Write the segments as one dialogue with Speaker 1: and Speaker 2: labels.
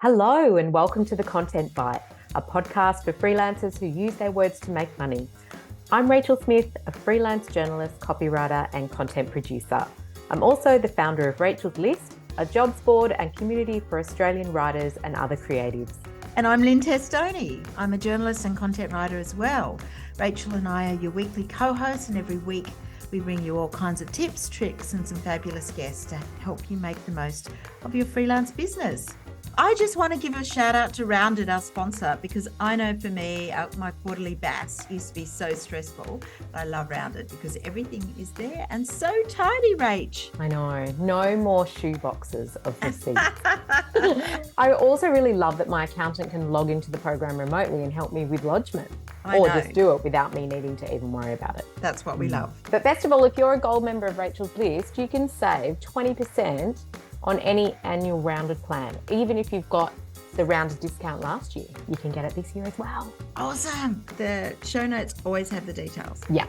Speaker 1: Hello, and welcome to The Content Bite, a podcast for freelancers who use their words to make money. I'm Rachel Smith, a freelance journalist, copywriter, and content producer. I'm also the founder of Rachel's List, a jobs board and community for Australian writers and other creatives.
Speaker 2: And I'm Lynne Testoni. I'm a journalist and content writer as well. Rachel and I are your weekly co-hosts, and every week we bring you all kinds of tips, tricks, and some fabulous guests to help you make the most of your freelance business. I just want to give a shout out to Rounded, our sponsor, because I know for me, my quarterly BAS used to be so stressful. But I love Rounded because everything is there and so tidy, Rach.
Speaker 1: I know, no more shoe boxes of receipts. I also really love that my accountant can log into the program remotely and help me with lodgement. Just do it without me needing to even worry about it.
Speaker 2: That's what we love.
Speaker 1: But best of all, if you're a gold member of Rachel's List, you can save 20% on any annual Rounded plan. Even if you've got the Rounded discount last year, you can get it this year as well.
Speaker 2: Awesome. The show notes always have the details.
Speaker 1: Yeah.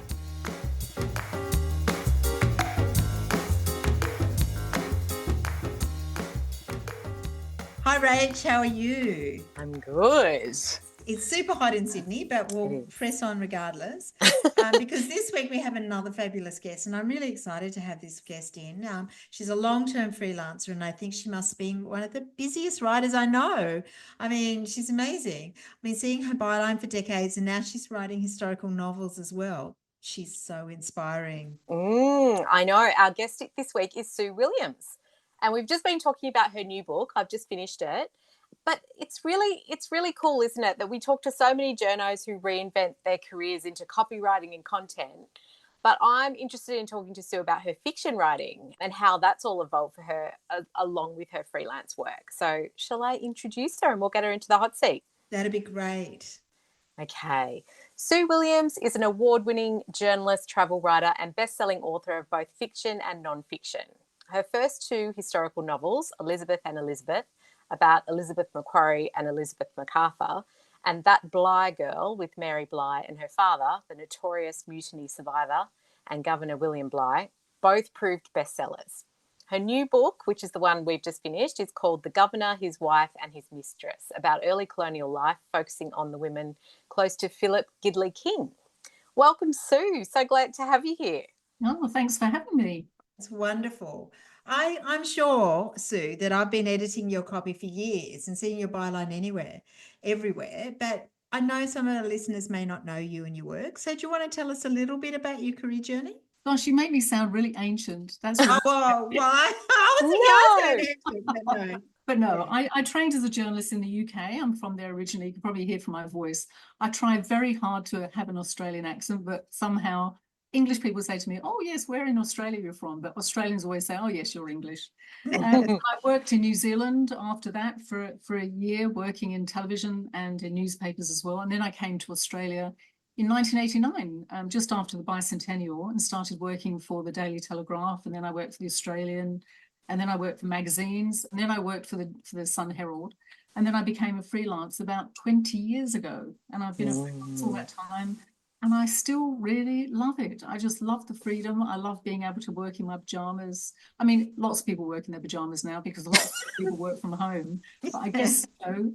Speaker 2: Hi, Rach. How are you?
Speaker 1: I'm good.
Speaker 2: It's super hot in Sydney, but we'll press on regardless because this week we have another fabulous guest, and I'm really excited to have this guest in. She's a long-term freelancer, and I think she must be one of the busiest writers I know. I mean, she's amazing. I've been seeing her byline for decades, and now she's writing historical novels as well. She's so inspiring.
Speaker 1: I know. Our guest this week is Sue Williams, and we've just been talking about her new book. I've just finished it. But it's really cool, isn't it, that we talk to so many journos who reinvent their careers into copywriting and content. But I'm interested in talking to Sue about her fiction writing and how that's all evolved for her along with her freelance work. So shall I introduce her and we'll get her into the hot seat?
Speaker 2: That'd be great.
Speaker 1: Okay. Sue Williams is an award-winning journalist, travel writer, and best-selling author of both fiction and non-fiction. Her first two historical novels, Elizabeth and Elizabeth, about Elizabeth Macquarie and Elizabeth MacArthur, and That Bligh Girl with Mary Bligh and her father, the notorious mutiny survivor and Governor William Bligh, both proved bestsellers. Her new book, which is the one we've just finished, is called The Governor, His Wife and His Mistress, about early colonial life, focusing on the women close to Philip Gidley King. Welcome, Sue. So glad to have you here.
Speaker 3: Oh, thanks for having me.
Speaker 2: It's wonderful. I'm sure, Sue, that I've been editing your copy for years and seeing your byline everywhere, but I know some of the listeners may not know you and your work. So do you want to tell us a little bit about your career journey?
Speaker 3: Gosh, you make me sound really ancient. That's
Speaker 2: why? I was ancient, but no.
Speaker 3: But no, I trained as a journalist in the UK. I'm from there originally. You can probably hear from my voice. I tried very hard to have an Australian accent, but somehow English people say to me, oh, yes, where in Australia you're from? But Australians always say, oh, yes, you're English. I worked in New Zealand after that for a year, working in television and in newspapers as well. And then I came to Australia in 1989, just after the bicentennial, and started working for the Daily Telegraph. And then I worked for the Australian, and then I worked for magazines, and then I worked for the Sun Herald. And then I became a freelance about 20 years ago. And I've been a freelance all that time. And I still really love it. I just love the freedom. I love being able to work in my pajamas. I mean, lots of people work in their pajamas now because lots of people work from home. But I guess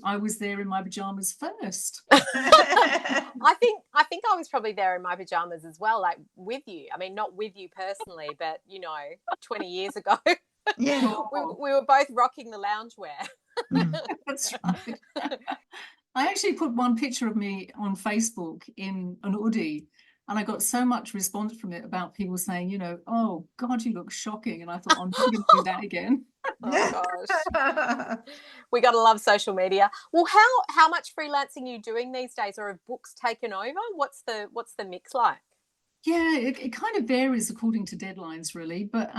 Speaker 3: I was there in my pajamas first.
Speaker 1: I think I was probably there in my pajamas as well, like with you. I mean, not with you personally, but 20 years ago,
Speaker 2: yeah,
Speaker 1: we were both rocking the loungewear.
Speaker 3: That's right. I actually put one picture of me on Facebook in an hoodie, and I got so much response from it about people saying, oh, God, you look shocking. And I thought, I'm never going to do that again.
Speaker 1: Oh, gosh. We got to love social media. Well, how much freelancing are you doing these days, or have books taken over? What's the mix like?
Speaker 3: Yeah, it kind of varies according to deadlines, really. But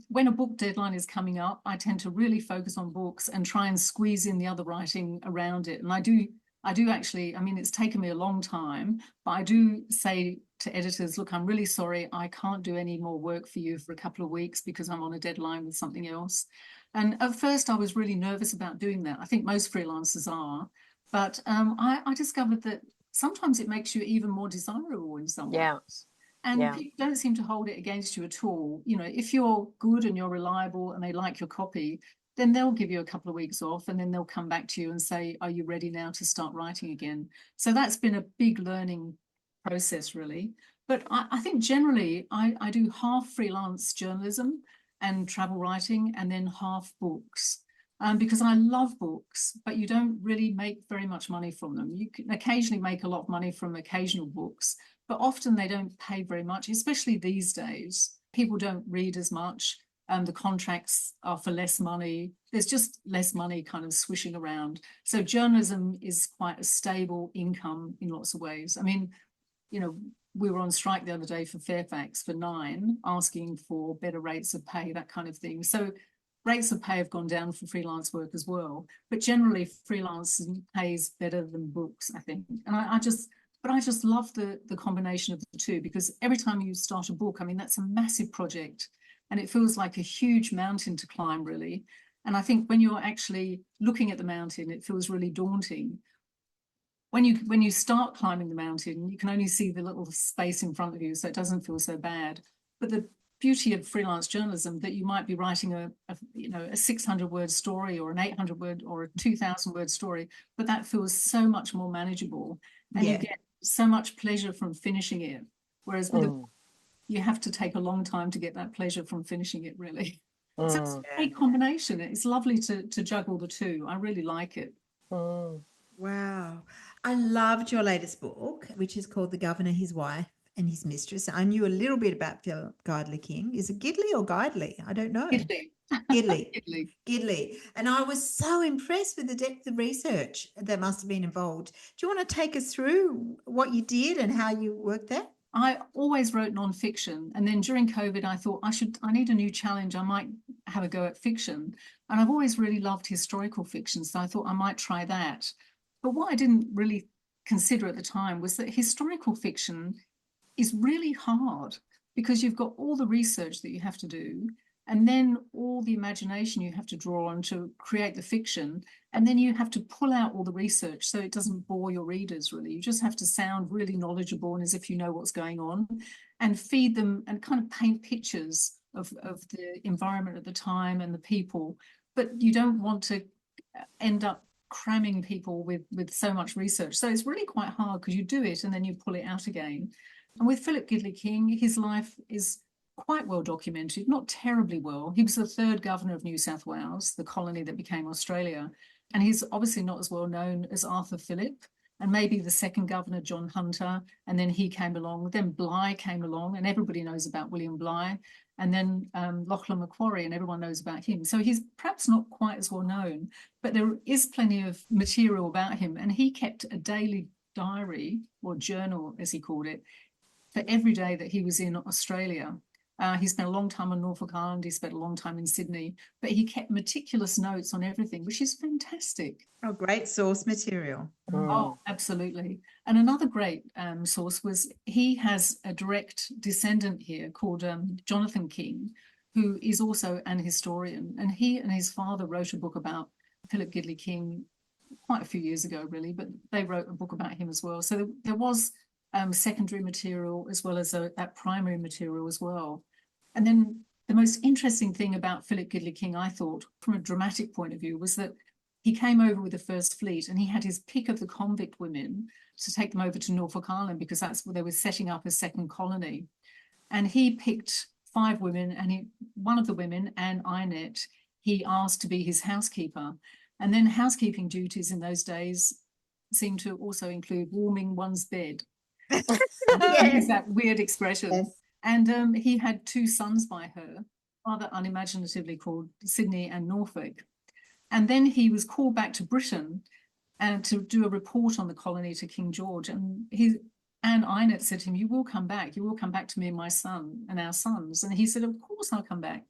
Speaker 3: when a book deadline is coming up, I tend to really focus on books and try and squeeze in the other writing around it. And I do actually, I mean, it's taken me a long time, but I do say to editors, look, I'm really sorry, I can't do any more work for you for a couple of weeks because I'm on a deadline with something else. And at first I was really nervous about doing that. I think most freelancers are. But I discovered that sometimes it makes you even more desirable in some ways. And people don't seem to hold it against you at all. If you're good and you're reliable and they like your copy, then they'll give you a couple of weeks off, and then they'll come back to you and say, are you ready now to start writing again? So that's been a big learning process, really. But I think generally I do half freelance journalism and travel writing, and then half books. Because I love books, but you don't really make very much money from them. You can occasionally make a lot of money from occasional books, but often they don't pay very much, especially these days. People don't read as much. The contracts are for less money. There's just less money kind of swishing around. So journalism is quite a stable income in lots of ways. I mean, you know, we were on strike the other day for Fairfax for 9, asking for better rates of pay, that kind of thing. So rates of pay have gone down for freelance work as well. But generally, freelance pays better than books, I think. And I just love the combination of the two, because every time you start a book, I mean, that's a massive project. And it feels like a huge mountain to climb, really. And I think when you're actually looking at the mountain, it feels really daunting. When you start climbing the mountain, you can only see the little space in front of you, so it doesn't feel so bad. But the beauty of freelance journalism, that you might be writing a 600-word story, or an 800-word or a 2,000-word story, but that feels so much more manageable, and you get so much pleasure from finishing it. Whereas with a book, you have to take a long time to get that pleasure from finishing it, really. So it's a great combination. It's lovely to juggle the two. I really like it.
Speaker 2: Wow. I loved your latest book, which is called The Governor, His Wife and His Mistress. I knew a little bit about Philip Gidley King. Is it Gidley or Gidley? I don't know.
Speaker 3: Gidley.
Speaker 2: Gidley. And I was so impressed with the depth of research that must have been involved. Do you want to take us through what you did and how you worked that?
Speaker 3: I always wrote non-fiction, and then during COVID I thought I need a new challenge. I might have a go at fiction, and I've always really loved historical fiction, so I thought I might try that. But what I didn't really consider at the time was that historical fiction is really hard, because you've got all the research that you have to do, and then all the imagination you have to draw on to create the fiction, and then you have to pull out all the research so it doesn't bore your readers, really. You just have to sound really knowledgeable and as if you know what's going on, and feed them and kind of paint pictures of the environment at the time and the people. But you don't want to end up cramming people with so much research. So it's really quite hard, because you do it and then you pull it out again. And with Philip Gidley King, his life is quite well documented, not terribly well. He was the 3rd governor of New South Wales, the colony that became Australia. And he's obviously not as well known as Arthur Phillip, and maybe the 2nd governor, John Hunter. And then he came along, then Bligh came along, and everybody knows about William Bligh. And then Lachlan Macquarie, and everyone knows about him. So he's perhaps not quite as well known, but there is plenty of material about him. And he kept a daily diary, or journal as he called it, for every day that he was in Australia. He spent a long time on Norfolk Island, he spent a long time in Sydney, but he kept meticulous notes on everything, which is fantastic.
Speaker 2: Oh, great source material.
Speaker 3: Oh, absolutely. And another great source was, he has a direct descendant here called Jonathan King, who is also an historian. And he and his father wrote a book about Philip Gidley King quite a few years ago, really, but they wrote a book about him as well. So there was secondary material as well as that primary material as well. And then the most interesting thing about Philip Gidley King, I thought, from a dramatic point of view, was that he came over with the First Fleet, and he had his pick of the convict women to take them over to Norfolk Island, because that's where they were setting up a second colony. And he picked 5 women, and one of the women, Anne Inett, he asked to be his housekeeper. And then housekeeping duties in those days seemed to also include warming one's bed. Yes. That weird expression. Yes. And he had 2 sons by her, rather unimaginatively called Sydney and Norfolk. And then he was called back to Britain and to do a report on the colony to King George. And Anne Inett said to him, you will come back to me and my son and our sons. And he said, of course I'll come back.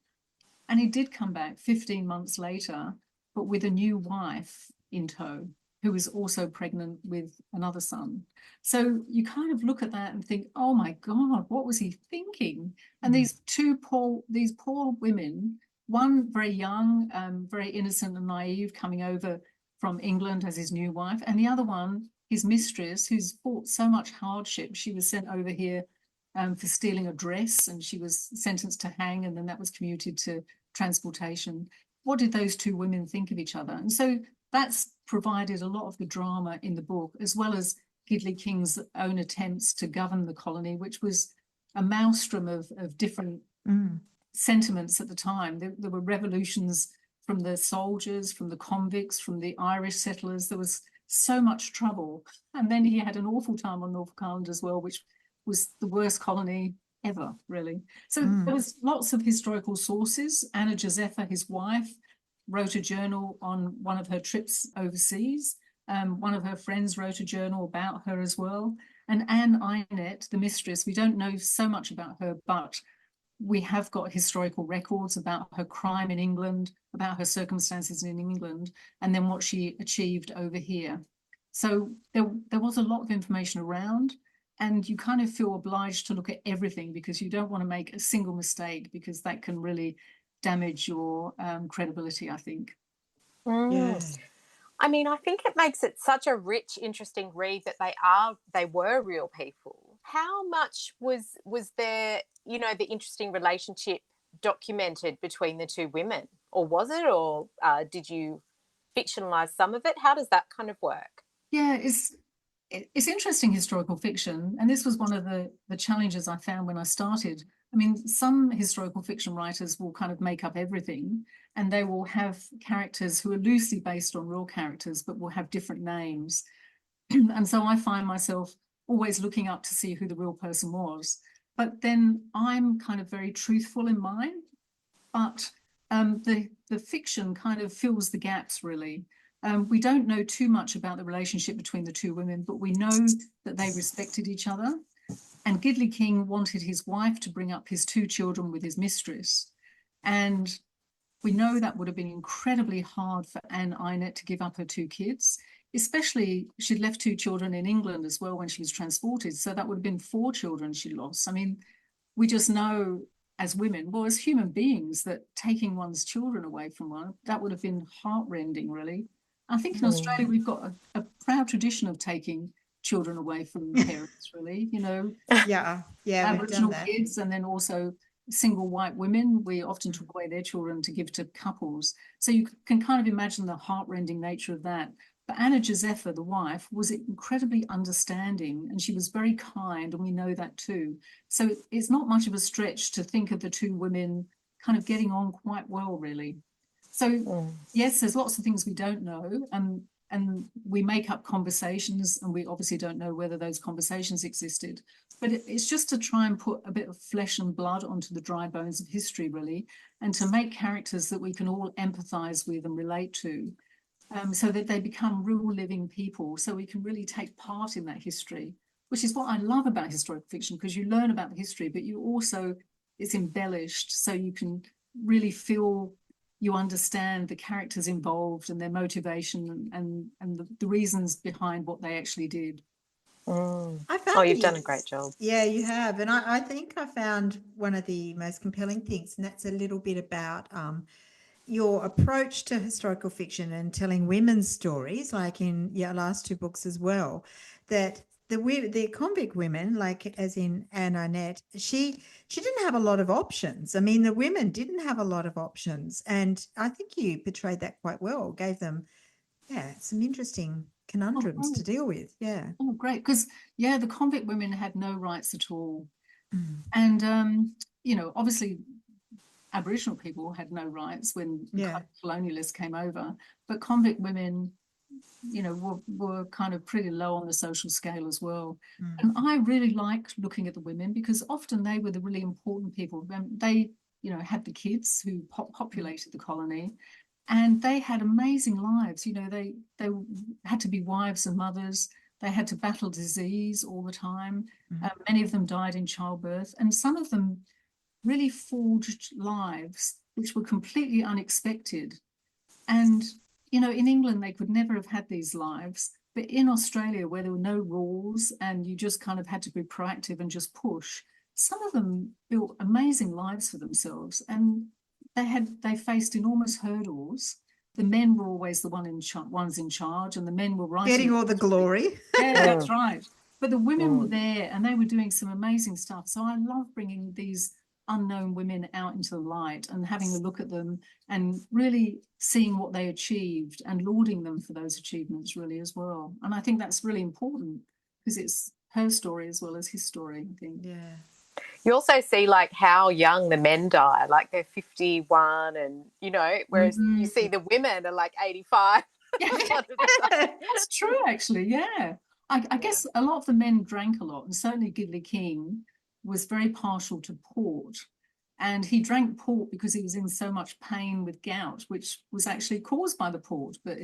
Speaker 3: And he did come back 15 months later, but with a new wife in tow, who was also pregnant with another son. So you kind of look at that and think, oh my God, what was he thinking? And these poor women, one very young, very innocent and naive, coming over from England as his new wife, and the other one, his mistress, who's fought so much hardship. She was sent over here for stealing a dress, and she was sentenced to hang, and then that was commuted to transportation. what did those two women think of each other? And so that's provided a lot of the drama in the book, as well as Gidley King's own attempts to govern the colony, which was a maelstrom of different sentiments at the time. There were revolutions from the soldiers, from the convicts, from the Irish settlers. There was so much trouble. And then he had an awful time on Norfolk Island as well, which was the worst colony ever, really. So there was lots of historical sources. Anna Josepha, his wife, wrote a journal on one of her trips overseas. One of her friends wrote a journal about her as well. And Anne Inet, the mistress, we don't know so much about her, but we have got historical records about her crime in England, about her circumstances in England, and then what she achieved over here. So there was a lot of information around, and you kind of feel obliged to look at everything because you don't want to make a single mistake, because that can really damage your credibility, I think.
Speaker 2: Yeah.
Speaker 1: I mean, I think it makes it such a rich, interesting read that they were real people. How much was there, the interesting relationship documented between the two women, or was it, or did you fictionalize some of it? How does that kind of work?
Speaker 3: Yeah, it's interesting historical fiction, and this was one of the challenges I found when I started. I mean, some historical fiction writers will kind of make up everything, and they will have characters who are loosely based on real characters, but will have different names. And so I find myself always looking up to see who the real person was. But then I'm kind of very truthful in mine, but the fiction kind of fills the gaps, really. We don't know too much about the relationship between the two women, but we know that they respected each other. And Gidley King wanted his wife to bring up his two children with his mistress. And we know that would have been incredibly hard for Anne Inet to give up her two kids, especially she'd left two children in England as well when she was transported. So that would have been 4 children she lost. I mean, we just know as women, well, as human beings, that taking one's children away from one, that would have been heartrending, really. I think in Australia, we've got a proud tradition of taking children away from parents, really,
Speaker 2: Yeah,
Speaker 3: Aboriginal kids, and then also single white women. We often took away their children to give to couples. So you can kind of imagine the heartrending nature of that. But Anna Josepha, the wife, was incredibly understanding, and she was very kind, and we know that too. So it's not much of a stretch to think of the two women kind of getting on quite well, really. So yes, there's lots of things we don't know, and we make up conversations, and we obviously don't know whether those conversations existed. But it's just to try and put a bit of flesh and blood onto the dry bones of history, really, and to make characters that we can all empathise with and relate to, so that they become real living people, so we can really take part in that history, which is what I love about historical fiction, because you learn about the history, but you also, it's embellished, so you can really feel you understand the characters involved and their motivation and the reasons behind what they actually did.
Speaker 1: You've done a great job.
Speaker 2: Yeah, you have. And I think I found one of the most compelling things, and that's a little bit about your approach to historical fiction and telling women's stories, like in your last 2 books as well, that the convict women, like as in Anne Inet, she didn't have a lot of options. I mean, the women didn't have a lot of options, and I think you portrayed that quite well, gave them, some interesting conundrums to deal with. Yeah.
Speaker 3: Oh, great. Because, the convict women had no rights at all. And, obviously Aboriginal people had no rights when colonialists came over, but convict women, were kind of pretty low on the social scale as well. And I really liked looking at the women, because often they were the really important people. They, had the kids who populated the colony, and they had amazing lives. They had to be wives and mothers. They had to battle disease all the time. Many of them died in childbirth, and some of them really forged lives which were completely unexpected. And, in England, they could never have had these lives. But in Australia, where there were no rules and you just kind of had to be proactive and just push, some of them built amazing lives for themselves. And they faced enormous hurdles. The men were always the ones in charge, and the men were writing.
Speaker 2: Getting all the glory.
Speaker 3: Yeah, that's right. But the women were there, and they were doing some amazing stuff. So I love bringing these unknown women out into the light and having a look at them and really seeing what they achieved and lauding them for those achievements really as well. And I think that's really important because it's her story as well as his story, I think.
Speaker 2: Yeah.
Speaker 1: You also see like how young the men die, like they're 51 and, you know, whereas you see the women are like 85.
Speaker 3: Yeah, that's true, actually. Yeah. I guess a lot of the men drank a lot, and certainly Gidley King was very partial to port. And he drank port because he was in so much pain with gout, which was actually caused by the port, but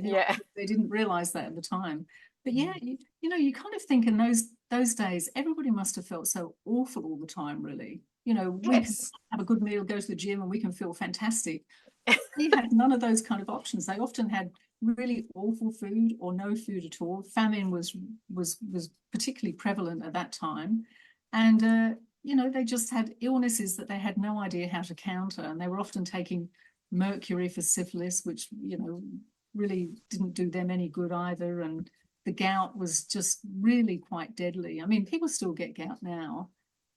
Speaker 3: they didn't realize that at the time. But yeah, you know, you kind of think in those days, everybody must have felt so awful all the time, really. You know, we can have a good meal, go to the gym, and we can feel fantastic. They had none of those kind of options. They often had really awful food or no food at all. Famine was particularly prevalent at that time, and you know, they just had illnesses that they had no idea how to counter, and they were often taking mercury for syphilis, which, you know, really didn't do them any good either. And the gout was just really quite deadly. I mean, people still get gout now,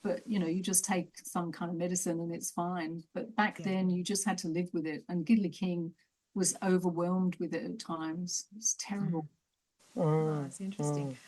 Speaker 3: but, you know, you just take some kind of medicine and it's fine. But back then you just had to live with it. And Gidley King was overwhelmed with it at times. It's terrible.
Speaker 2: Oh, it's interesting.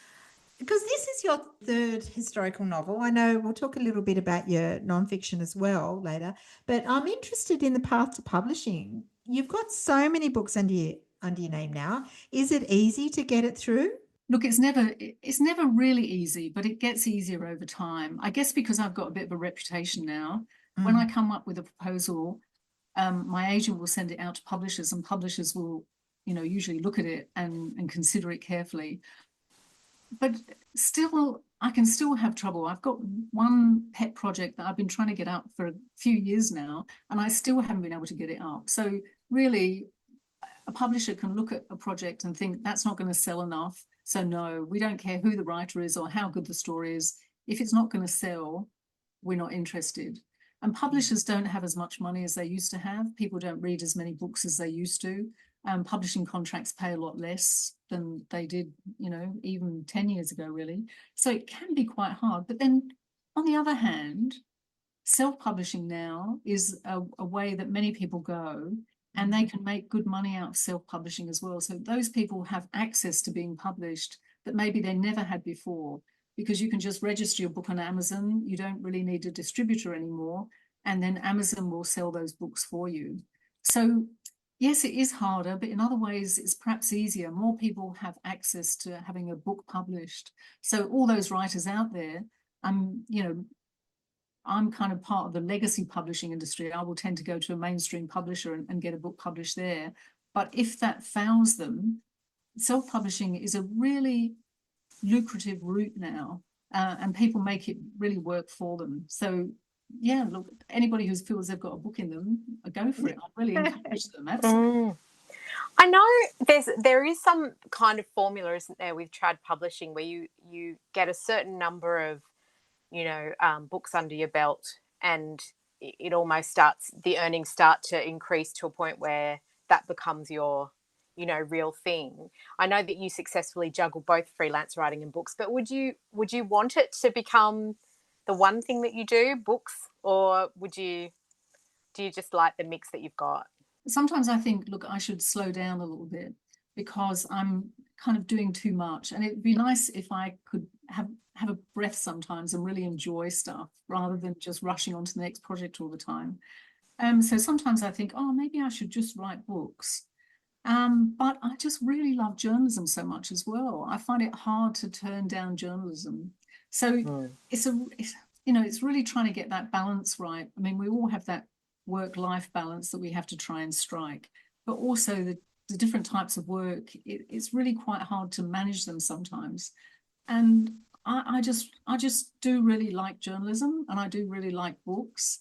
Speaker 2: Because this is your third historical novel. I know we'll talk a little bit about your nonfiction as well later, but I'm interested in the path to publishing. You've got so many books under your name now. Is it easy to get it through?
Speaker 3: Look, it's never really easy, but it gets easier over time. I guess because I've got a bit of a reputation now. When I come up with a proposal, my agent will send it out to publishers, and publishers will, you know, usually look at it and consider it carefully. But still, I can still have trouble. I've got one pet project that I've been trying to get up for a few years now, and I still haven't been able to get it up. So really, a publisher can look at a project and think that's not going to sell enough. So no, we don't care who the writer is or how good the story is. If it's not going to sell, we're not interested. And publishers don't have as much money as they used to have. People don't read as many books as they used to. Publishing contracts pay a lot less than they did, you know, even 10 years ago, really. So it can be quite hard. But then on the other hand, self-publishing now is a way that many people go, and they can make good money out of self-publishing as well. So those people have access to being published that maybe they never had before, because you can just register your book on Amazon. You don't really need a distributor anymore. And then Amazon will sell those books for you. So yes, it is harder, but in other ways, it's perhaps easier. More people have access to having a book published. So all those writers out there, you know, I'm kind of part of the legacy publishing industry. I will tend to go to a mainstream publisher and get a book published there. But if that fails them, self-publishing is a really lucrative route now, and people make it really work for them. So yeah, look, anybody who feels they've got a book in them, go for it. I really encourage them. Absolutely.
Speaker 1: I know there is some kind of formula, isn't there, with trad publishing, where you get a certain number of, you know, books under your belt, and it almost the earnings start to increase to a point where that becomes your, you know, real thing. I know that you successfully juggle both freelance writing and books, but would you want it to become the one thing that you do, books, or do you just like the mix that you've got?
Speaker 3: Sometimes I think, look, I should slow down a little bit because I'm kind of doing too much, and it'd be nice if I could have a breath sometimes and really enjoy stuff rather than just rushing on to the next project all the time. So sometimes I think, oh, maybe I should just write books. But I just really love journalism so much as well. I find it hard to turn down journalism. So it's you know, it's really trying to get that balance right. I mean, we all have that work-life balance that we have to try and strike, but also the different types of work, it's really quite hard to manage them sometimes. And I just do really like journalism, and I do really like books.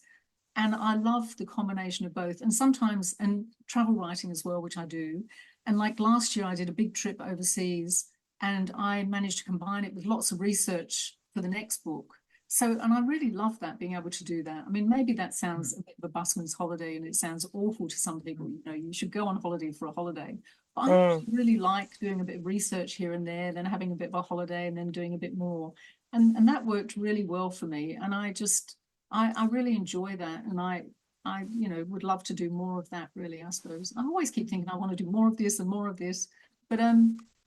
Speaker 3: And I love the combination of both, and sometimes, and travel writing as well, which I do. And like last year, I did a big trip overseas, and I managed to combine it with lots of research for the next book. So, and I really love that, being able to do that. I mean, maybe that sounds a bit of a busman's holiday, and it sounds awful to some people. You know, you should go on holiday for a holiday. But I really like doing a bit of research here and there, then having a bit of a holiday, and then doing a bit more. And that worked really well for me. And I just, I really enjoy that, and I would love to do more of that, really. I suppose I always keep thinking I want to do more of this and more of this, but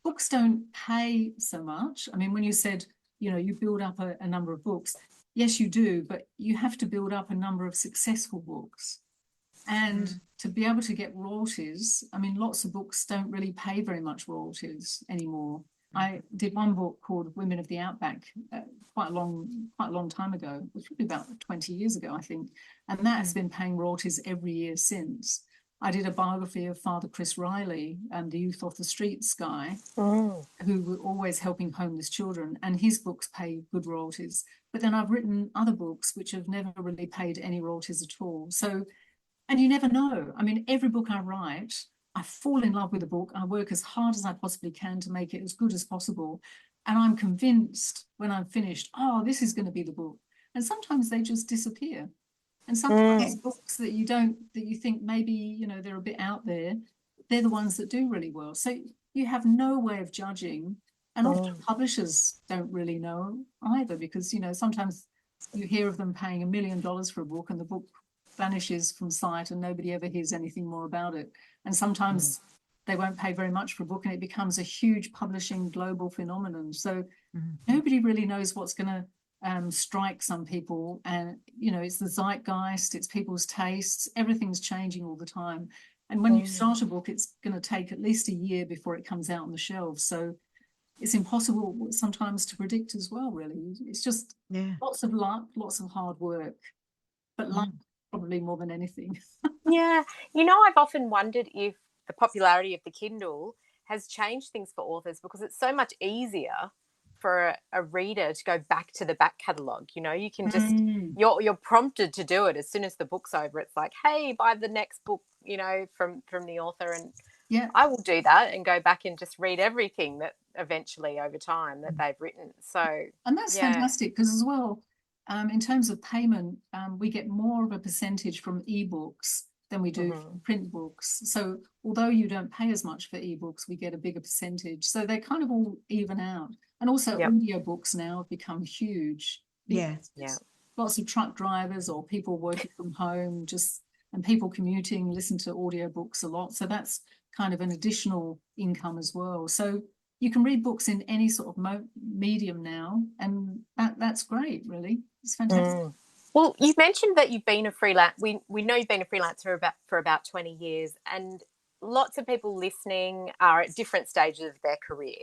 Speaker 3: books don't pay so much. I mean, when you said, you build up a number of books, yes, you do, but you have to build up a number of successful books. And to be able to get royalties, I mean, lots of books don't really pay very much royalties anymore. I did one book called Women of the Outback quite a long time ago, which was about 20 years ago, I think. And that has been paying royalties every year since. I did a biography of Father Chris Riley, the Youth Off the Streets guy, who were always helping homeless children, and his books pay good royalties. But then I've written other books which have never really paid any royalties at all. So, and you never know. I mean, every book I write, I fall in love with a book. I work as hard as I possibly can to make it as good as possible. And I'm convinced when I'm finished, oh, this is going to be the book. And sometimes they just disappear. And sometimes books that you think maybe, they're a bit out there, they're the ones that do really well. So you have no way of judging. And often publishers don't really know either, because, sometimes you hear of them paying $1 million for a book and the book vanishes from sight and nobody ever hears anything more about it. And sometimes they won't pay very much for a book and it becomes a huge publishing global phenomenon. So nobody really knows what's going to strike some people. And, it's the zeitgeist, it's people's tastes, everything's changing all the time. And when you start a book, it's going to take at least a year before it comes out on the shelves. So it's impossible sometimes to predict as well, really. It's just lots of luck, lots of hard work, but luck probably more than anything.
Speaker 1: Yeah. I've often wondered if the popularity of the Kindle has changed things for authors, because it's so much easier for a reader to go back to the back catalogue. You can just, you're prompted to do it as soon as the book's over. It's like, hey, buy the next book, from the author. And I will do that and go back and just read everything that eventually over time that they've written. So,
Speaker 3: and that's fantastic, because as well, in terms of payment, we get more of a percentage from ebooks than we do from print books. So although you don't pay as much for ebooks, we get a bigger percentage. So they kind of all even out. And also audiobooks now have become huge. Lots of truck drivers or people working from home, and people commuting listen to audiobooks a lot. So that's kind of an additional income as well. So you can read books in any sort of medium now, and that's great, really. It's fantastic.
Speaker 1: Well, you've mentioned that you've been a freelance. We know you've been a freelancer for about 20 years, and lots of people listening are at different stages of their career.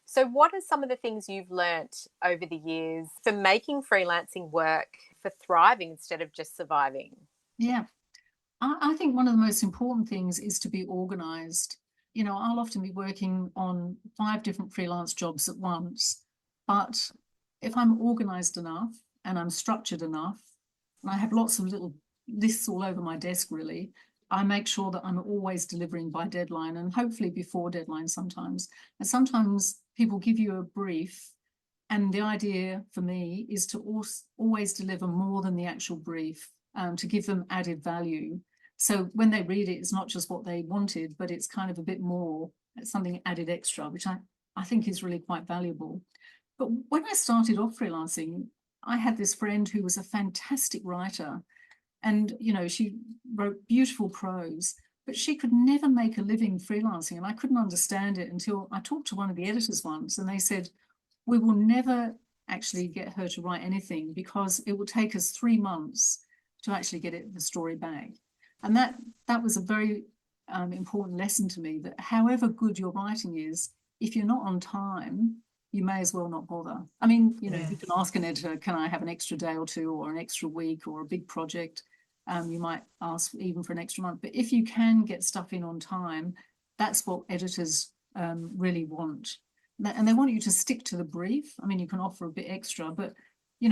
Speaker 1: So what are some of the things you've learnt over the years for making freelancing work, for thriving instead of just surviving?
Speaker 3: Yeah, I think one of the most important things is to be organised. I'll often be working on 5 different freelance jobs at once, but if I'm organised enough and I'm structured enough, and I have lots of little lists all over my desk, really, I make sure that I'm always delivering by deadline, and hopefully before deadline sometimes. And sometimes people give you a brief, and the idea for me is to always deliver more than the actual brief, to give them added value. So when they read it, it's not just what they wanted, but it's kind of a bit more, something added extra, which I think is really quite valuable. But when I started off freelancing, I had this friend who was a fantastic writer, and, she wrote beautiful prose, but she could never make a living freelancing. And I couldn't understand it until I talked to one of the editors once, and they said, we will never actually get her to write anything because it will take us 3 months to actually get the story back. And that was a very important lesson to me, that however good your writing is, if you're not on time, you may as well not bother. I mean, you can ask an editor, can I have an extra day or 2 or an extra week or a big project? You might ask even for an extra month. But if you can get stuff in on time, that's what editors really want. And they want you to stick to the brief. I mean, you can offer a bit extra, but,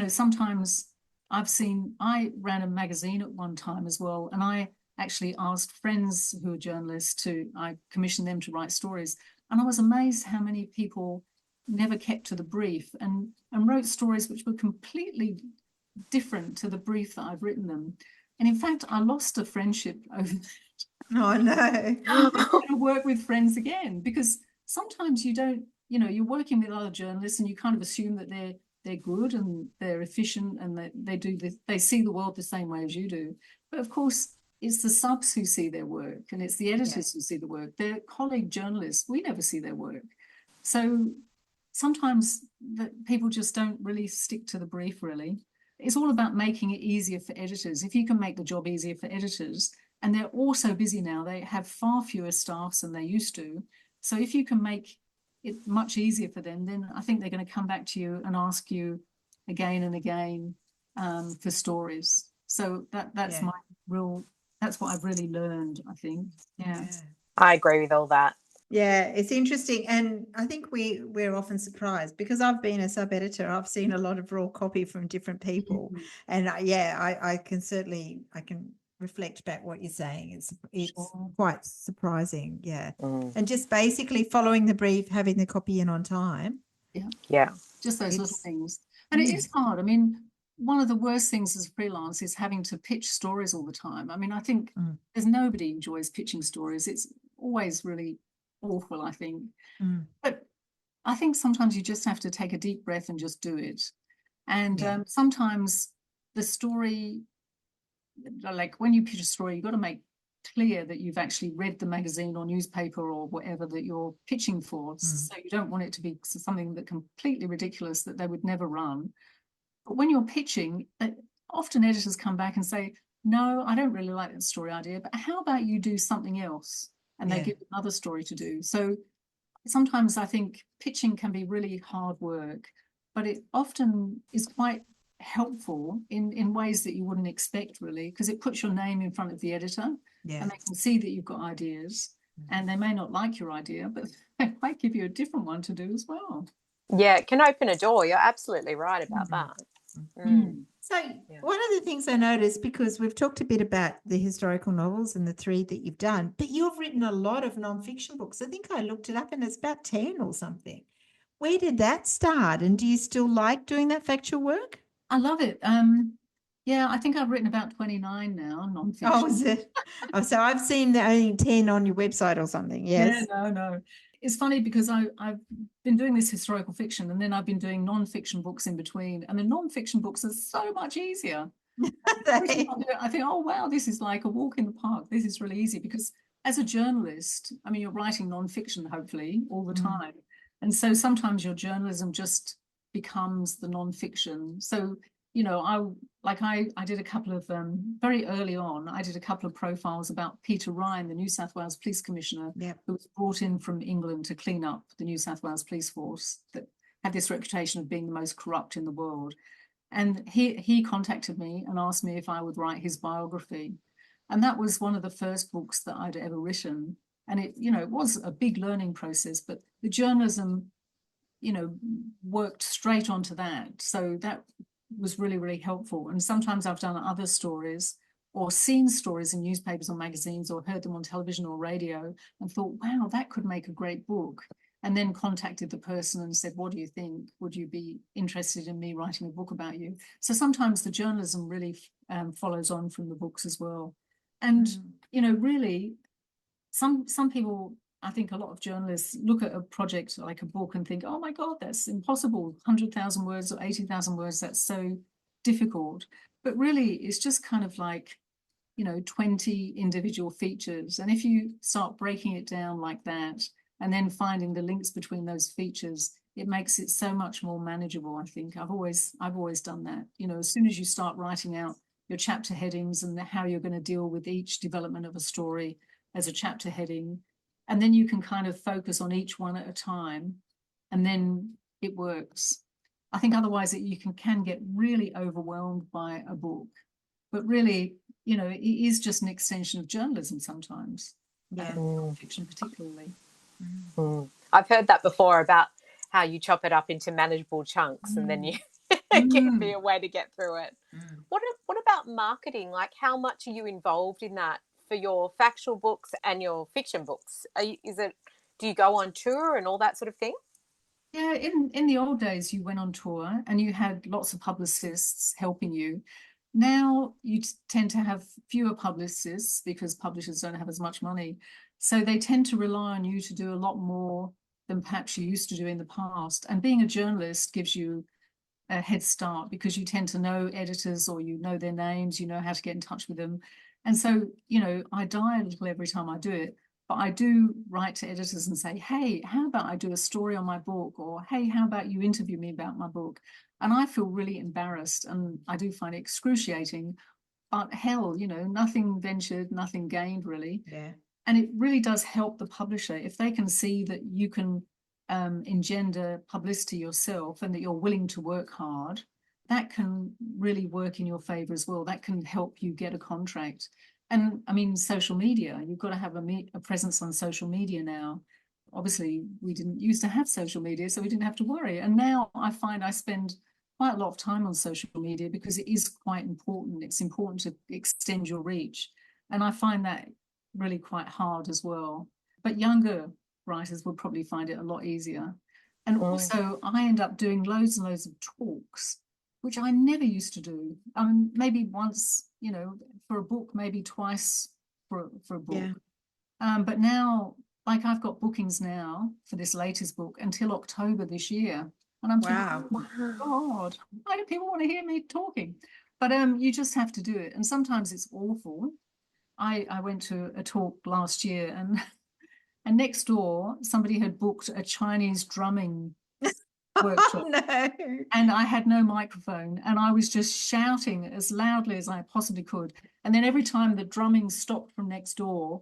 Speaker 3: sometimes I ran a magazine at one time as well, and I actually asked friends who are journalists I commissioned them to write stories. And I was amazed how many people never kept to the brief and wrote stories which were completely different to the brief that I've written them. And in fact, I lost a friendship over that.
Speaker 2: Oh, no.
Speaker 3: I'm going to work with friends again, because sometimes you don't, you're working with other journalists and you kind of assume that they're they're good and they're efficient and they see the world the same way as you do. But of course, it's the subs who see their work, and it's the editors who see the work. Their colleague journalists, we never see their work. So sometimes people just don't really stick to the brief, really. It's all about making it easier for editors. If you can make the job easier for editors, and they're all so busy now, they have far fewer staffs than they used to. So if you can make it much easier for them, then I think they're going to come back to you and ask you again and again for stories. So that's my real, that's what I've really learned, I think. Yeah.
Speaker 1: I agree with all that.
Speaker 2: Yeah, it's interesting. And I think we're often surprised because I've been a sub-editor. I've seen a lot of raw copy from different people. And I can reflect back what you're saying. It's quite surprising. Yeah. And just basically following the brief, having the copy in on time.
Speaker 1: Yeah.
Speaker 3: Just those little things. And it is hard. I mean, one of the worst things as freelance is having to pitch stories all the time. I mean, I think there's nobody enjoys pitching stories. It's always really awful, I think. But I think sometimes you just have to take a deep breath and just do it. And sometimes the story, like when you pitch a story, you've got to make clear that you've actually read the magazine or newspaper or whatever that you're pitching for. So you don't want it to be something that completely ridiculous that they would never run. But when you're pitching, often editors come back and say, no, I don't really like that story idea, but how about you do something else? And they give another story to do. So sometimes I think pitching can be really hard work, but it often is quite helpful in ways that you wouldn't expect, really, because it puts your name in front of the editor and they can see that you've got ideas, and they may not like your idea, but they might give you a different one to do as well.
Speaker 1: Yeah, it can open a door. You're absolutely right about that.
Speaker 2: So one of the things I noticed, because we've talked a bit about the historical novels and the 3 that you've done, but you've written a lot of non-fiction books. I think I looked it up and it's about 10 or something. Where did that start? And do you still like doing that factual work?
Speaker 3: I love it. Yeah, I think I've written about 29 now, non-fiction.
Speaker 2: Oh, is it? Oh, so I've seen the only 10 on your website or something. Yes.
Speaker 3: Yeah, no. It's funny because I've been doing this historical fiction, and then I've been doing non-fiction books in between, and the non-fiction books are so much easier. I think, oh, wow, this is like a walk in the park. This is really easy because as a journalist, I mean, you're writing non-fiction, hopefully, all the time. And so sometimes your journalism just becomes the non-fiction. So, you know, I did a couple of, very early on, I did a couple of profiles about Peter Ryan, the New South Wales Police Commissioner, who was brought in from England to clean up the New South Wales police force that had this reputation of being the most corrupt in the world. And he contacted me and asked me if I would write his biography. And that was one of the first books that I'd ever written. And it, you know, it was a big learning process, but the journalism, you know, worked straight onto that. So that was really, really helpful. And sometimes I've done other stories or seen stories in newspapers or magazines or heard them on television or radio and thought, wow, that could make a great book. And then contacted the person and said, what do you think? Would you be interested in me writing a book about you? So sometimes the journalism really follows on from the books as well. And, you know, really, some people, I think a lot of journalists look at a project like a book and think, oh my God, that's impossible. 100,000 words or 80,000 words, that's so difficult. But really, it's just kind of like, you know, 20 individual features. And if you start breaking it down like that, and then finding the links between those features, it makes it so much more manageable, I think. I've always done that. You know, as soon as you start writing out your chapter headings and how you're going to deal with each development of a story as a chapter heading, and then you can kind of focus on each one at a time, and then it works. I think otherwise you can get really overwhelmed by a book. But really, you know, it is just an extension of journalism sometimes. Fiction particularly.
Speaker 1: I've heard that before about how you chop it up into manageable chunks and then you give me a way to get through it. What about marketing? Like, how much are you involved in that for your factual books and your fiction books? Do you go on tour and all that sort of thing?
Speaker 3: Yeah, in the old days, you went on tour and you had lots of publicists helping you. Now you tend to have fewer publicists because publishers don't have as much money. So they tend to rely on you to do a lot more than perhaps you used to do in the past. And being a journalist gives you a head start because you tend to know editors, or you know their names, you know how to get in touch with them. And so, I die a little every time I do it, but I do write to editors and say, hey, how about I do a story on my book? Or, hey, how about you interview me about my book? And I feel really embarrassed, and I do find it excruciating. But hell, nothing ventured, nothing gained, really.
Speaker 2: Yeah.
Speaker 3: And it really does help the publisher if they can see that you can engender publicity yourself and that you're willing to work hard. That can really work in your favor as well. That can help you get a contract. And I mean, social media, you've got to have a presence on social media now. Obviously, we didn't used to have social media, so we didn't have to worry. And now I find I spend quite a lot of time on social media because it is quite important. It's important to extend your reach. And I find that really quite hard as well. But younger writers would probably find it a lot easier. And also, I end up doing loads and loads of talks, which I never used to do. Maybe once, for a book, maybe twice for a book. Yeah. But now, like, I've got bookings now for this latest book until October this year. And I'm thinking, oh my God, why do people want to hear me talking? But you just have to do it. And sometimes it's awful. I went to a talk last year, and next door somebody had booked a Chinese drumming workshop.
Speaker 2: No.
Speaker 3: And I had no microphone, and I was just shouting as loudly as I possibly could. And then every time the drumming stopped from next door,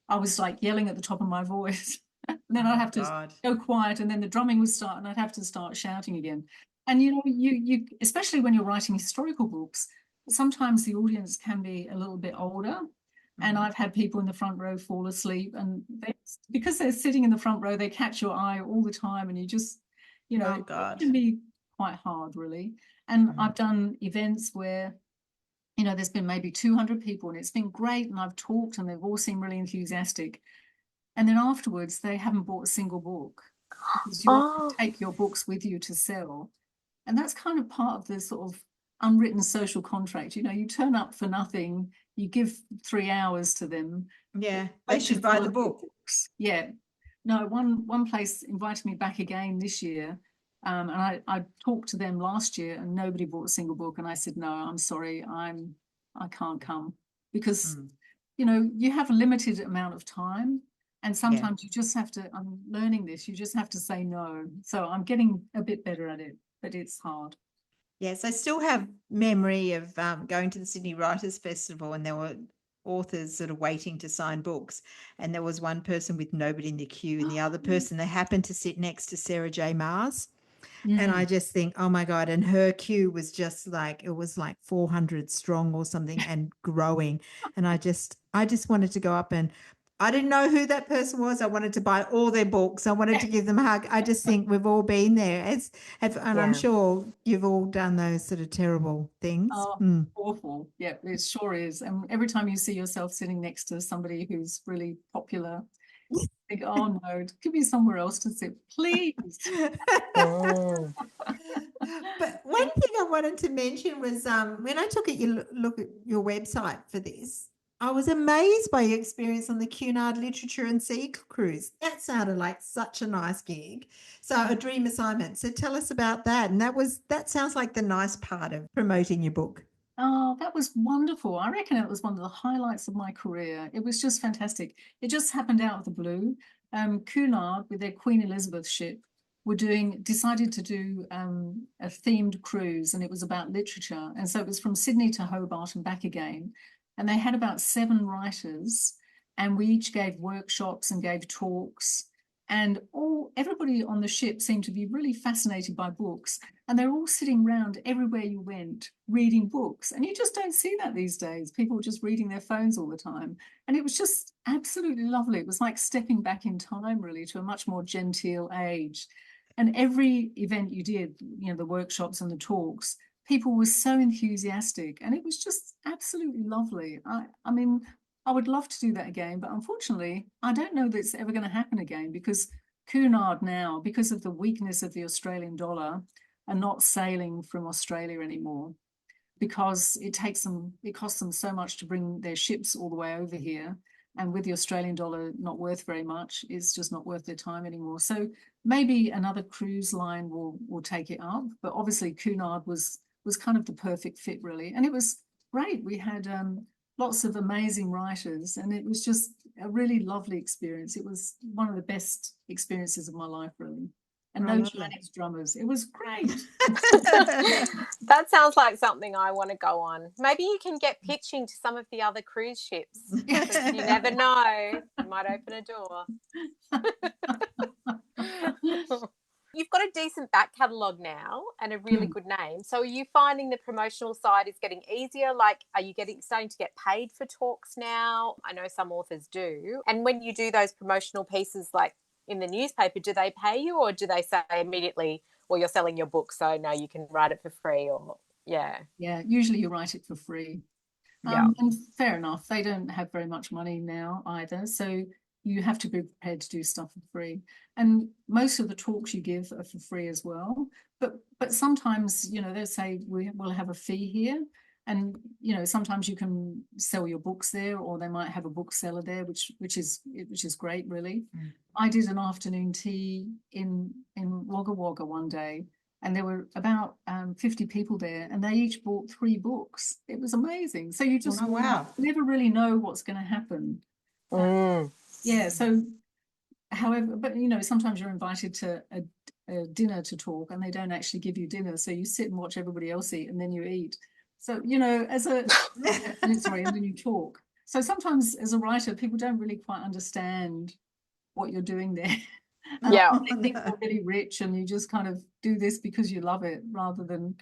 Speaker 3: I was like yelling at the top of my voice. And then I'd have to go quiet, and then the drumming would start, and I'd have to start shouting again. And you especially when you're writing historical books, sometimes the audience can be a little bit older. And I've had people in the front row fall asleep, and because they're sitting in the front row, they catch your eye all the time, and you just, it can be quite hard, really. And I've done events where, there's been maybe 200 people, and it's been great, and I've talked, and they've all seemed really enthusiastic. And then afterwards, they haven't bought a single book because you have to take your books with you to sell. And that's kind of part of the sort of unwritten social contract. You turn up for nothing, you give 3 hours to them.
Speaker 2: Yeah, they should buy the book.
Speaker 3: Books. Yeah. No, one place invited me back again this year. And I talked to them last year, and nobody bought a single book. And I said, no, I'm sorry, I can't come because, you have a limited amount of time. And sometimes you just have to, I'm learning this, you just have to say no. So I'm getting a bit better at it, but it's hard.
Speaker 2: Yes, I still have memory of going to the Sydney Writers Festival, and there were authors sort of waiting to sign books, and there was one person with nobody in the queue, and the other person, they happened to sit next to Sarah J. Maas. And I just think, oh my God, and her queue was just like, it was like 400 strong or something and growing. And I just wanted to go up, and I didn't know who that person was. I wanted to buy all their books. I wanted to give them a hug. I just think we've all been there. I'm sure you've all done those sort of terrible things.
Speaker 3: Oh, awful. Yeah, it sure is. And every time you see yourself sitting next to somebody who's really popular, you think, oh no, give me somewhere else to sit, please.
Speaker 2: But one thing I wanted to mention was when I took a look at your website for this, I was amazed by your experience on the Cunard Literature and Sea Cruise. That sounded like such a nice gig. So a dream assignment. So tell us about that. And that sounds like the nice part of promoting your book.
Speaker 3: Oh, that was wonderful. I reckon it was one of the highlights of my career. It was just fantastic. It just happened out of the blue. Cunard, with their Queen Elizabeth ship, decided to do a themed cruise, and it was about literature. And so it was from Sydney to Hobart and back again. And they had about 7 writers, and we each gave workshops and gave talks. And everybody on the ship seemed to be really fascinated by books. And they're all sitting around everywhere you went, reading books. And you just don't see that these days. People just reading their phones all the time. And it was just absolutely lovely. It was like stepping back in time, really, to a much more genteel age. And every event you did, the workshops and the talks, people were so enthusiastic, and it was just absolutely lovely. I mean, I would love to do that again, but unfortunately, I don't know that it's ever going to happen again, because Cunard now, because of the weakness of the Australian dollar, are not sailing from Australia anymore, because it costs them so much to bring their ships all the way over here. And with the Australian dollar not worth very much, it's just not worth their time anymore. So maybe another cruise line will take it up. But obviously Cunard was kind of the perfect fit, really. And it was great. We had lots of amazing writers, and it was just a really lovely experience. It was one of the best experiences of my life, really. And no Chinese drummers. It was great.
Speaker 1: That sounds like something I want to go on. Maybe you can get pitching to some of the other cruise ships. You never know. You might open a door. You've got a decent back catalogue now and a really good name. So are you finding the promotional side is getting easier? Like, are you starting to get paid for talks now? I know some authors do. And when you do those promotional pieces, like in the newspaper, do they pay you, or do they say immediately, well, you're selling your book, so now you can write it for free? Or yeah,
Speaker 3: usually you write it for free. And fair enough, they don't have very much money now either, so you have to be prepared to do stuff for free. And most of the talks you give are for free as well, but sometimes, they'll say we'll have a fee here, and sometimes you can sell your books there, or they might have a bookseller there, which is great, really. I did an afternoon tea in Wagga Wagga one day, and there were about 50 people there, and they each bought 3 books. It was amazing. So you just never really know what's going to happen. Yeah, so however, but sometimes you're invited to a dinner to talk, and they don't actually give you dinner, so you sit and watch everybody else eat, and then you eat. So sorry, and then you talk. So sometimes as a writer, people don't really quite understand what you're doing there.
Speaker 1: Yeah.
Speaker 3: They think you're really rich and you just kind of do this because you love it, rather than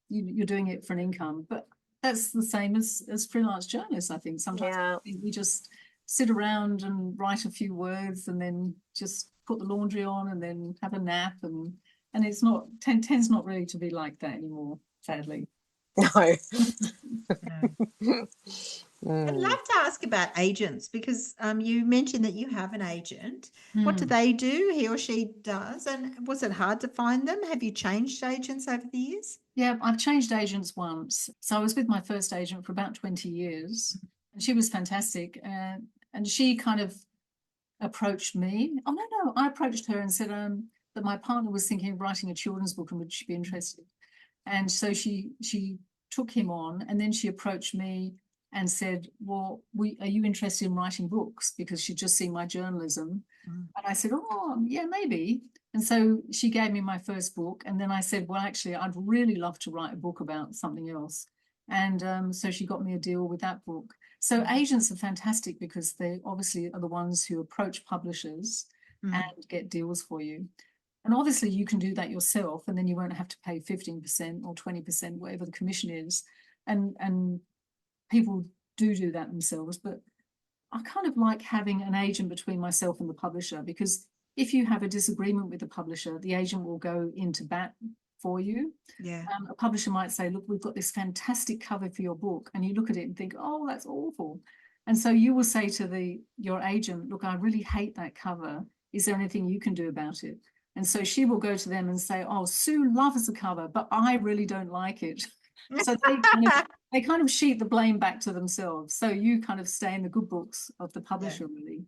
Speaker 3: you're doing it for an income. But that's the same as freelance journalists, I think. Sometimes we just sit around and write a few words and then just put the laundry on and then have a nap, and it's not tends not really to be like that anymore, sadly.
Speaker 1: No.
Speaker 2: I'd love to ask about agents, because you mentioned that you have an agent. What do they do, he or she does? And was it hard to find them? Have you changed agents over the years?
Speaker 3: Yeah, I've changed agents once. So I was with my first agent for about 20 years, and she was fantastic. And she kind of approached me. Oh, no, I approached her and said that my partner was thinking of writing a children's book, and would she be interested? And so she took him on, and then she approached me and said, well, are you interested in writing books? Because she'd just seen my journalism. And I said, oh, yeah, maybe. And so she gave me my first book. And then I said, well, actually, I'd really love to write a book about something else. And so she got me a deal with that book. So agents are fantastic, because they obviously are the ones who approach publishers and get deals for you. And obviously you can do that yourself, and then you won't have to pay 15% or 20%, whatever the commission is. And people do that themselves. But I kind of like having an agent between myself and the publisher, because if you have a disagreement with the publisher, the agent will go into bat for you.
Speaker 2: Yeah.
Speaker 3: A publisher might say, look, we've got this fantastic cover for your book, and you look at it and think, oh, that's awful. And so you will say to your agent, look, I really hate that cover. Is there anything you can do about it? And so she will go to them and say, oh, Sue loves the cover, but I really don't like it. So they kind of sheet the blame back to themselves. So you kind of stay in the good books of the publisher, really.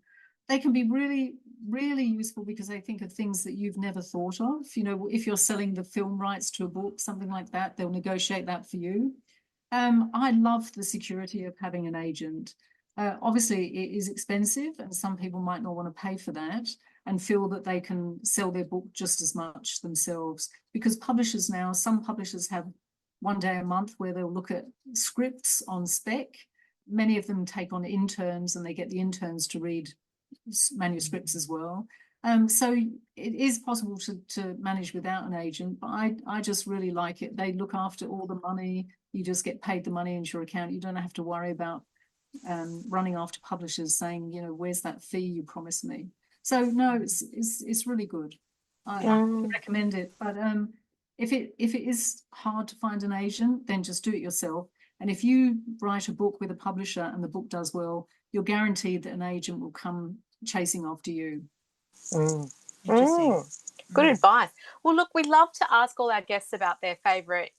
Speaker 3: They can be really, really useful, because they think of things that you've never thought of. If you're selling the film rights to a book, something like that, they'll negotiate that for you. I love the security of having an agent. Obviously, it is expensive, and some people might not want to pay for that and feel that they can sell their book just as much themselves. Because publishers now, some publishers have one day a month where they'll look at scripts on spec. Many of them take on interns, and they get the interns to read manuscripts as well. So it is possible to manage without an agent, but I just really like it. They look after all the money. You just get paid the money into your account. You don't have to worry about running after publishers saying, where's that fee you promised me? So no, it's really good. I recommend it. But if it is hard to find an agent, then just do it yourself. And if you write a book with a publisher and the book does well, you're guaranteed that an agent will come chasing after you.
Speaker 2: Interesting.
Speaker 1: Good advice. Well, look, we love to ask all our guests about their favourite,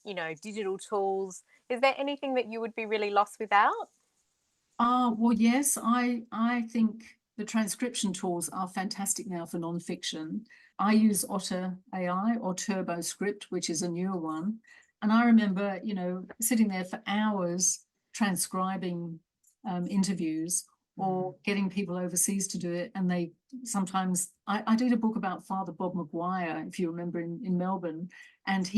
Speaker 1: digital tools. Is there anything that you would be really lost without?
Speaker 3: Well, yes, I think the transcription tools are fantastic now for nonfiction. I use Otter AI or TurboScript, which is a newer one. And I remember, sitting there for hours transcribing interviews or getting people overseas to do it. And they sometimes, I did a book about Father Bob Maguire, if you remember, in Melbourne. And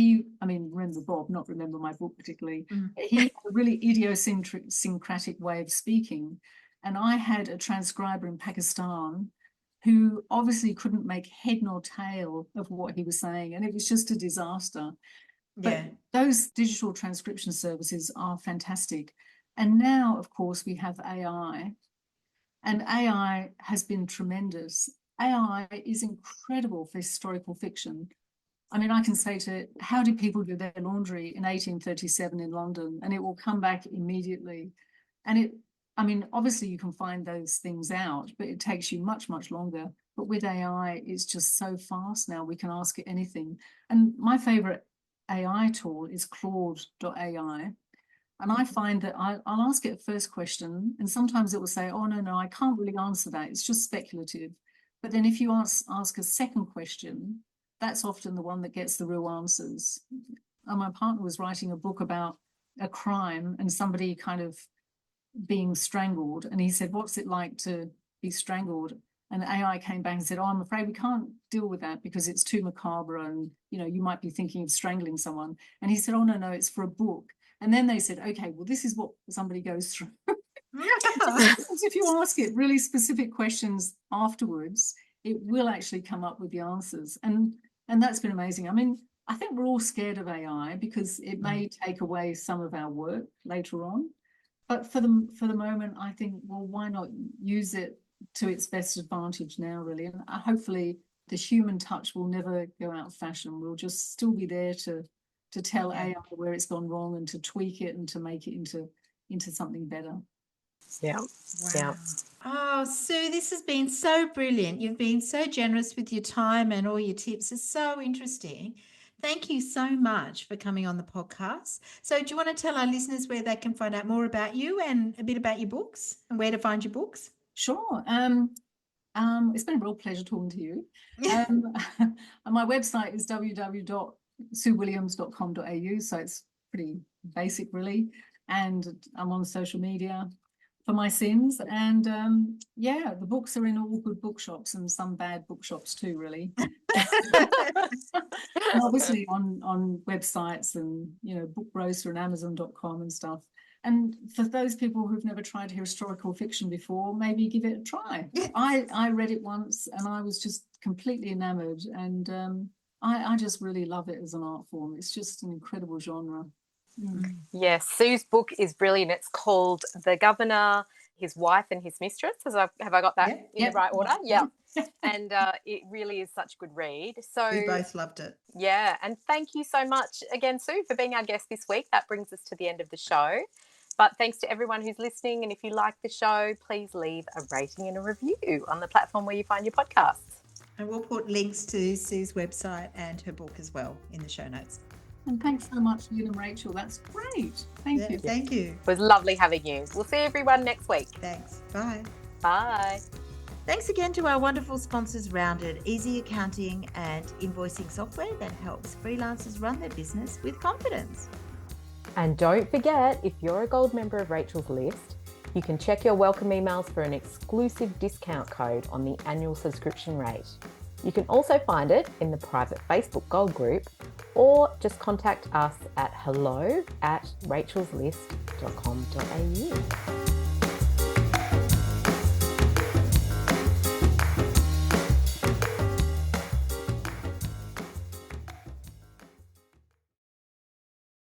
Speaker 3: remember Bob, not remember my book particularly. He had a really idiosyncratic way of speaking. And I had a transcriber in Pakistan who obviously couldn't make head nor tail of what he was saying. And it was just a disaster.
Speaker 2: Yeah.
Speaker 3: But those digital transcription services are fantastic. And now, of course, we have AI. And AI has been tremendous. AI is incredible for historical fiction. I mean, I can say to it, how did people do their laundry in 1837 in London? And it will come back immediately. And obviously you can find those things out, but it takes you much, much longer. But with AI, it's just so fast now. We can ask it anything. And my favorite AI tool is Claude.ai. And I find that I'll ask it a first question, and sometimes it will say, oh, no, I can't really answer that. It's just speculative. But then if you ask a second question, that's often the one that gets the real answers. And my partner was writing a book about a crime and somebody kind of being strangled. And he said, what's it like to be strangled? And AI came back and said, oh, I'm afraid we can't deal with that because it's too macabre and, you might be thinking of strangling someone. And he said, oh, no, it's for a book. And then they said, okay, well, this is what somebody goes through. If you ask it really specific questions afterwards, it will actually come up with the answers. And that's been amazing. I mean, I think we're all scared of AI because it may take away some of our work later on. But for the moment, I think, well, why not use it to its best advantage now, really? And hopefully the human touch will never go out of fashion. We'll just still be there to tell AI where it's gone wrong and to tweak it and to make it into something better.
Speaker 1: Yeah.
Speaker 2: Wow.
Speaker 1: Yeah.
Speaker 2: Oh, Sue, this has been so brilliant. You've been so generous with your time and all your tips. It's so interesting. Thank you so much for coming on the podcast. So do you want to tell our listeners where they can find out more about you and a bit about your books and where to find your books?
Speaker 3: Sure. It's been a real pleasure talking to you. My website is www.suewilliams.com.au, so it's pretty basic, really. And I'm on social media for my sins. And the books are in all good bookshops and some bad bookshops too, really. And obviously on websites and, Book Grocer and Amazon.com and stuff. And for those people who've never tried historical fiction before, maybe give it a try. I read it once and I was just completely enamored. And I just really love it as an art form. It's just an incredible genre.
Speaker 1: Yes, Sue's book is brilliant. It's called The Governor, His Wife and His Mistress. Have I got that in the right order? Yeah. And it really is such a good read. So
Speaker 2: We both loved it.
Speaker 1: Yeah, and thank you so much again, Sue, for being our guest this week. That brings us to the end of the show. But thanks to everyone who's listening. And if you like the show, please leave a rating and a review on the platform where you find your podcasts.
Speaker 2: And we'll put links to Sue's website and her book as well in the show notes.
Speaker 3: And thanks so much, Lynne and Rachel. That's great. Thank you.
Speaker 2: Thank you.
Speaker 1: It was lovely having you. We'll see everyone next week.
Speaker 2: Thanks. Bye.
Speaker 1: Bye.
Speaker 2: Thanks again to our wonderful sponsors, Rounded, easy accounting and invoicing software that helps freelancers run their business with confidence.
Speaker 1: And don't forget, if you're a gold member of Rachel's list, you can check your welcome emails for an exclusive discount code on the annual subscription rate. You can also find it in the private Facebook Gold group or just contact us at hello@rachelslist.com.au.